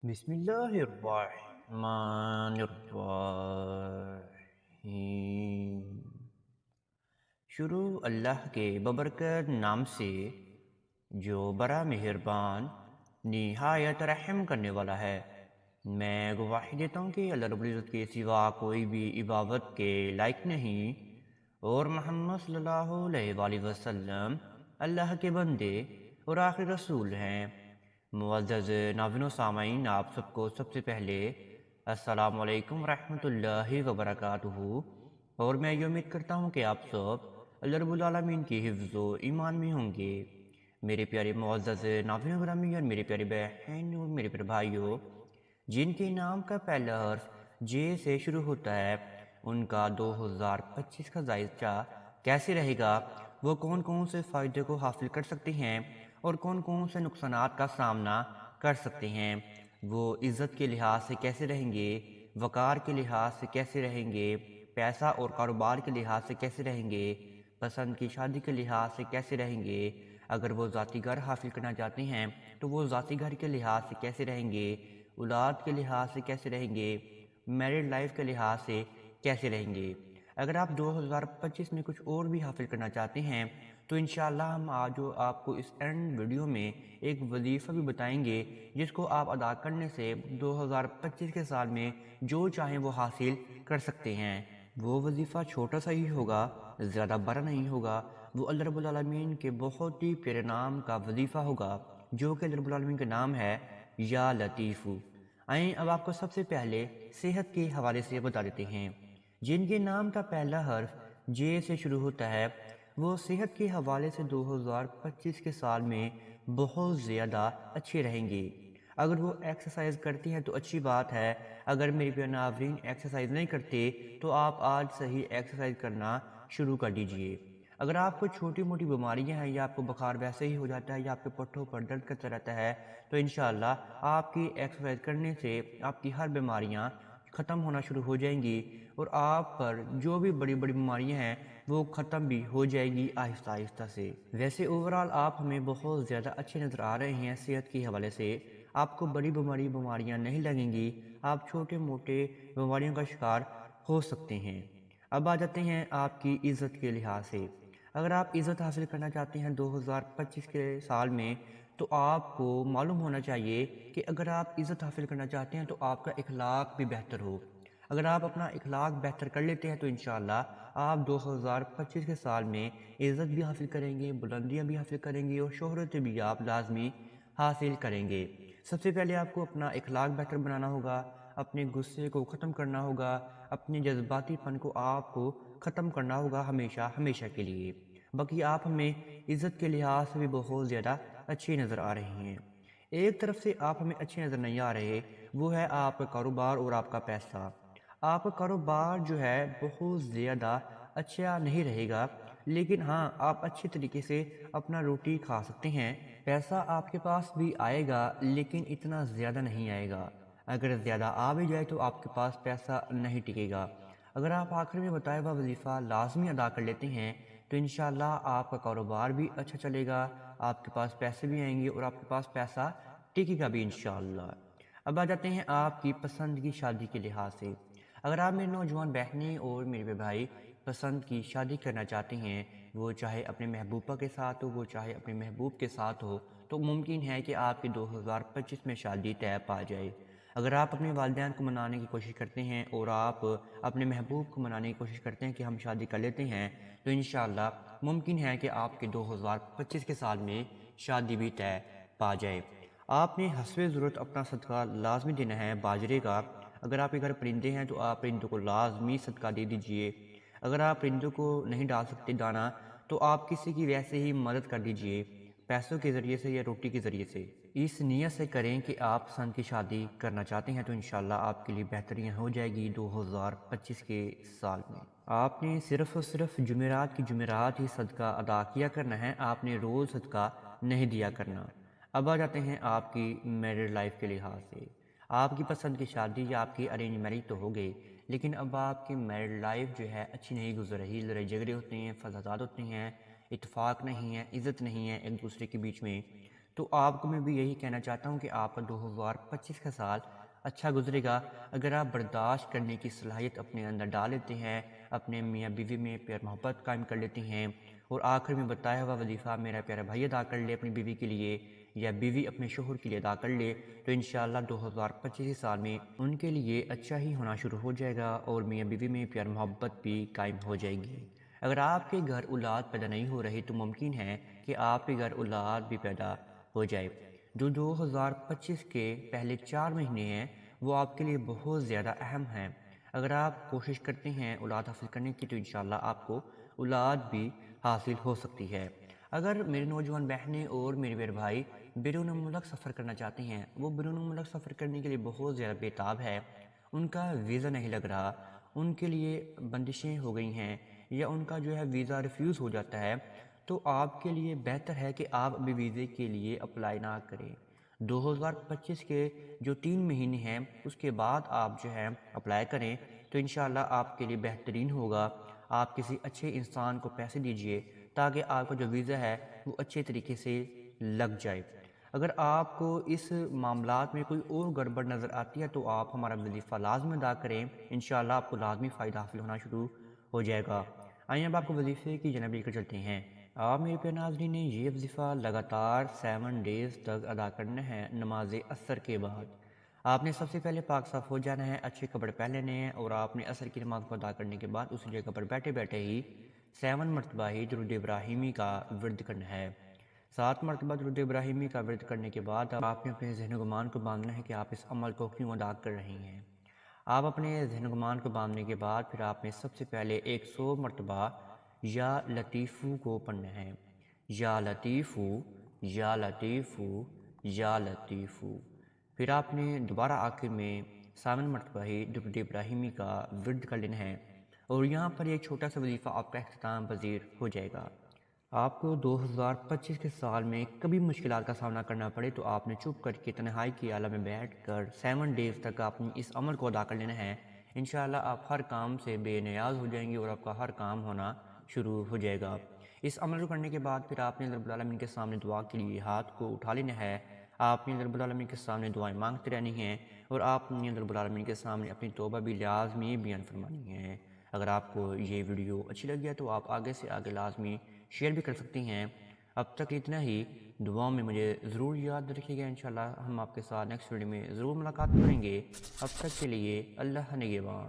بسم اللہ الرحمن الرحیم۔ شروع اللہ کے ببرکت نام سے جو بڑا مہربان نہایت رحم کرنے والا ہے۔ میں گواہی دیتا ہوں کہ اللہ رب العزت کے سوا کوئی بھی عبادت کے لائق نہیں، اور محمد صلی اللہ علیہ وآلہ وسلم اللہ کے بندے اور آخری رسول ہیں۔ معزز ناظرین و سامعین، آپ سب کو سب سے پہلے السلام علیکم ورحمۃ اللہ وبرکاتہ، اور میں یہ امید کرتا ہوں کہ آپ سب اللہ رب العالمین کی حفظ و ایمان میں ہوں گے۔ میرے پیارے معزز ناظرین گرامی اور میرے پیارے بہن اور میرے پیارے بھائیوں، جن کے نام کا پہلا حرف جے سے شروع ہوتا ہے، ان کا 2025 کا ذائقہ کیسے رہے گا؟ وہ کون کون سے فائدے کو حاصل کر سکتے ہیں اور کون کون سے نقصانات کا سامنا کر سکتے ہیں؟ وہ عزت کے لحاظ سے کیسے رہیں گے، وقار کے لحاظ سے کیسے رہیں گے، پیسہ اور کاروبار کے لحاظ سے کیسے رہیں گے، پسند کی شادی کے لحاظ سے کیسے رہیں گے، اگر وہ ذاتی گھر حاصل کرنا چاہتے ہیں تو وہ ذاتی گھر کے لحاظ سے کیسے رہیں گے، اولاد کے لحاظ سے کیسے رہیں گے، میرڈ لائف کے لحاظ سے کیسے رہیں گے۔ اگر آپ 2025 میں کچھ اور بھی حاصل کرنا چاہتے ہیں تو انشاءاللہ ہم آج آپ کو اس اینڈ ویڈیو میں ایک وظیفہ بھی بتائیں گے، جس کو آپ ادا کرنے سے 2025 کے سال میں جو چاہیں وہ حاصل کر سکتے ہیں۔ وہ وظیفہ چھوٹا سا ہی ہوگا، زیادہ بڑا نہیں ہوگا، وہ اللہ رب العالمین کے بہت ہی پیارے نام کا وظیفہ ہوگا، جو کہ اللہ رب العالمین کا نام ہے یا لطیف۔ آئیں اب آپ کو سب سے پہلے صحت کے حوالے سے بتا دیتے ہیں۔ جن کے نام کا پہلا حرف جے سے شروع ہوتا ہے، وہ صحت کے حوالے سے 2025 کے سال میں بہت زیادہ اچھے رہیں گے۔ اگر وہ ایکسرسائز کرتی ہیں تو اچھی بات ہے، اگر میری پیارے ناظرین ایکسرسائز نہیں کرتے تو آپ آج سے ہی ایکسرسائز کرنا شروع کر دیجئے۔ اگر آپ کو چھوٹی موٹی بیماریاں ہیں، یا آپ کو بخار ویسے ہی ہو جاتا ہے، یا آپ کے پٹھوں پر درد کرتا رہتا ہے، تو انشاءاللہ آپ کی ایکسرسائز کرنے سے آپ کی ہر بیماریاں ختم ہونا شروع ہو جائیں گی، اور آپ پر جو بھی بڑی بڑی بیماریاں ہیں وہ ختم بھی ہو جائے گی آہستہ آہستہ سے۔ ویسے اوورال آپ ہمیں بہت زیادہ اچھے نظر آ رہے ہیں صحت کے حوالے سے، آپ کو بڑی بیماریاں نہیں لگیں گی، آپ چھوٹے موٹے بیماریوں کا شکار ہو سکتے ہیں۔ اب آ جاتے ہیں آپ کی عزت کے لحاظ سے۔ اگر آپ عزت حاصل کرنا چاہتے ہیں 2025 کے سال میں، تو آپ کو معلوم ہونا چاہیے کہ اگر آپ عزت حاصل کرنا چاہتے ہیں تو آپ کا اخلاق بھی بہتر ہو۔ اگر آپ اپنا اخلاق بہتر کر لیتے ہیں تو انشاءاللہ آپ 2025 کے سال میں عزت بھی حاصل کریں گے، بلندیاں بھی حاصل کریں گے، اور شہرت بھی آپ لازمی حاصل کریں گے۔ سب سے پہلے آپ کو اپنا اخلاق بہتر بنانا ہوگا، اپنے غصے کو ختم کرنا ہوگا، اپنے جذباتی پن کو آپ کو ختم کرنا ہوگا ہمیشہ ہمیشہ کے لیے۔ باقی آپ ہمیں عزت کے لحاظ سے بھی بہت زیادہ اچھی نظر آ رہے ہیں۔ ایک طرف سے آپ ہمیں اچھے نظر نہیں آ رہے، وہ ہے آپ کا کاروبار اور آپ کا پیسہ۔ آپ کا کاروبار جو ہے بہت زیادہ اچھا نہیں رہے گا، لیکن ہاں آپ اچھے طریقے سے اپنا روٹی کھا سکتے ہیں۔ پیسہ آپ کے پاس بھی آئے گا، لیکن اتنا زیادہ نہیں آئے گا۔ اگر زیادہ آ بھی جائے تو آپ کے پاس پیسہ نہیں ٹکے گا۔ اگر آپ آخر میں بتایا ہوا وظیفہ لازمی ادا کر لیتے ہیں تو انشاءاللہ آپ کا کاروبار بھی اچھا چلے گا، آپ کے پاس پیسے بھی آئیں گے، اور آپ کے پاس پیسہ ٹکے گا بھی انشاءاللہ۔ اب آ جاتے ہیں آپ کی پسند کی شادی کے لحاظ سے۔ اگر آپ میرے نوجوان بہنیں اور میرے بھائی پسند کی شادی کرنا چاہتے ہیں، وہ چاہے اپنے محبوبہ کے ساتھ ہو، وہ چاہے اپنے محبوب کے ساتھ ہو، تو ممکن ہے کہ آپ کے 2025 میں شادی طے پا جائے۔ اگر آپ اپنے والدین کو منانے کی کوشش کرتے ہیں اور آپ اپنے محبوب کو منانے کی کوشش کرتے ہیں کہ ہم شادی کر لیتے ہیں، تو انشاءاللہ ممکن ہے کہ آپ کے 2025 کے سال میں شادی بھی طے پا جائے۔ آپ نے حسب ضرورت اپنا صدقہ لازمی دینا ہے باجرے کا۔ اگر آپ کے گھر پرندے ہیں تو آپ پرندوں کو لازمی صدقہ دے دیجئے۔ اگر آپ پرندوں کو نہیں ڈال سکتے دانا، تو آپ کسی کی ویسے ہی مدد کر دیجئے، پیسوں کے ذریعے سے یا روٹی کے ذریعے سے۔ اس نیت سے کریں کہ آپ پسند کی شادی کرنا چاہتے ہیں تو انشاءاللہ آپ کے لیے بہتریاں ہو جائے گی 2025 کے سال میں۔ آپ نے صرف اور صرف جمعرات کی جمعرات ہی صدقہ ادا کیا کرنا ہے، آپ نے روز صدقہ نہیں دیا کرنا۔ اب آ جاتے ہیں آپ کی میرڈ لائف کے لحاظ سے۔ آپ کی پسند کی شادی یا آپ کی ارینج میرج تو ہو گئی، لیکن اب آپ کی میرڈ لائف جو ہے اچھی نہیں گزر رہی، لڑائی جھگڑے ہوتے ہیں، فسادات ہوتے ہیں، اتفاق نہیں ہے، عزت نہیں ہے ایک دوسرے کے بیچ میں۔ تو آپ کو میں بھی یہی کہنا چاہتا ہوں کہ آپ کا 2025 کا سال اچھا گزرے گا اگر آپ برداشت کرنے کی صلاحیت اپنے اندر ڈال لیتے ہیں، اپنے میاں بیوی میں پیار محبت قائم کر لیتے ہیں، اور آخر میں بتایا ہوا وظیفہ میرا پیارا بھائی ادا کر لے اپنی بیوی کے لیے، یا بیوی اپنے شوہر کے لیے ادا کر لے، تو انشاءاللہ 2025 سال میں ان کے لیے اچھا ہی ہونا شروع ہو جائے گا اور میاں بیوی میں پیار محبت بھی قائم ہو جائے گی۔ اگر آپ کے گھر اولاد پیدا نہیں ہو رہی تو ممکن ہے کہ آپ کے گھر اولاد بھی پیدا ہو جائے۔ جو 2025 کے پہلے 4 مہینے ہیں وہ آپ کے لیے بہت زیادہ اہم ہیں۔ اگر آپ کوشش کرتے ہیں اولاد حاصل کرنے کی تو انشاءاللہ آپ کو اولاد بھی حاصل ہو سکتی ہے۔ اگر میرے نوجوان بہنیں اور میرے میرے بھائی بیرون ملک سفر کرنا چاہتے ہیں، وہ بیرون ملک سفر کرنے کے لیے بہت زیادہ بےتاب ہے، ان کا ویزا نہیں لگ رہا، ان کے لیے بندشیں ہو گئی ہیں، یا ان کا جو ہے ویزا ریفیوز ہو جاتا ہے، تو آپ کے لیے بہتر ہے کہ آپ ابھی ویزے کے لیے اپلائی نہ کریں۔ 2025 کے جو 3 مہینے ہیں اس کے بعد آپ جو ہے اپلائی کریں تو انشاءاللہ آپ کے لیے بہترین ہوگا۔ آپ کسی اچھے انسان کو پیسے دیجئے تاکہ آپ کا جو ویزا ہے وہ اچھے طریقے سے لگ جائے۔ اگر آپ کو اس معاملات میں کوئی اور گڑبڑ نظر آتی ہے تو آپ ہمارا وظیفہ لازم ادا کریں، انشاءاللہ آپ کو لازمی فائدہ حاصل ہونا شروع ہو جائے گا۔ آئیں اب آپ کو وظیفے کی جانب لے کر چلتے ہیں۔ آپ میرے پیارے ناظرین نے یہ وظیفہ لگاتار 7 ڈیز تک ادا کرنا ہے نماز عصر کے بعد۔ آپ نے سب سے پہلے پاک صاف ہو جانا ہے، اچھے کپڑے پہن لینے ہیں، اور آپ نے عصر کی نماز کو ادا کرنے کے بعد اسی جگہ پر بیٹھے بیٹھے ہی 7 مرتبہ ہی درود ابراہیمی کا ورد کرنا ہے۔ 7 مرتبہ درود ابراہیمی کا ورد کرنے کے بعد آپ نے اپنے ذہن و گمان کو باندھنا ہے کہ آپ اس عمل کو کیوں ادا کر رہے ہیں۔ آپ اپنے ذہن و گمان کو باندھنے کے بعد پھر آپ نے سب سے پہلے 100 مرتبہ یا لطیفو کو پڑھنا ہے، یا لطیفو، یا لطیفو، یا لطیفو۔ پھر آپ نے دوبارہ آخر میں 7 مرتبہ ہی درود ابراہیمی کا ورد کر لینا ہے، اور یہاں پر یہ چھوٹا سا وظیفہ آپ کا اختتام پذیر ہو جائے گا۔ آپ کو 2025 کے سال میں کبھی مشکلات کا سامنا کرنا پڑے تو آپ نے چپ کر کے تنہائی کی عالم میں بیٹھ کر 7 ڈیز تک اپنی اس عمل کو ادا کر لینا ہے۔ انشاءاللہ آپ ہر کام سے بے نیاز ہو جائیں گے اور آپ کا ہر کام ہونا شروع ہو جائے گا۔ اس عمل کو کرنے کے بعد پھر آپ نے رب العالمین کے سامنے دعا کے لیے ہاتھ کو اٹھا لینا ہے۔ آپ نے رب العالمین کے سامنے دعائیں مانگتے رہنی ہیں، اور آپ نے رب العالمین کے سامنے اپنی توبہ بھی لازمی بیان فرمانی ہے۔ اگر آپ کو یہ ویڈیو اچھی لگی ہے تو آپ آگے سے آگے لازمی شیئر بھی کر سکتی ہیں۔ اب تک اتنا ہی، دعاؤں میں مجھے ضرور یاد رکھیے گا، انشاءاللہ ہم آپ کے ساتھ نیکسٹ ویڈیو میں ضرور ملاقات کریں گے۔ اب تک کے لیے اللہ نگہبان۔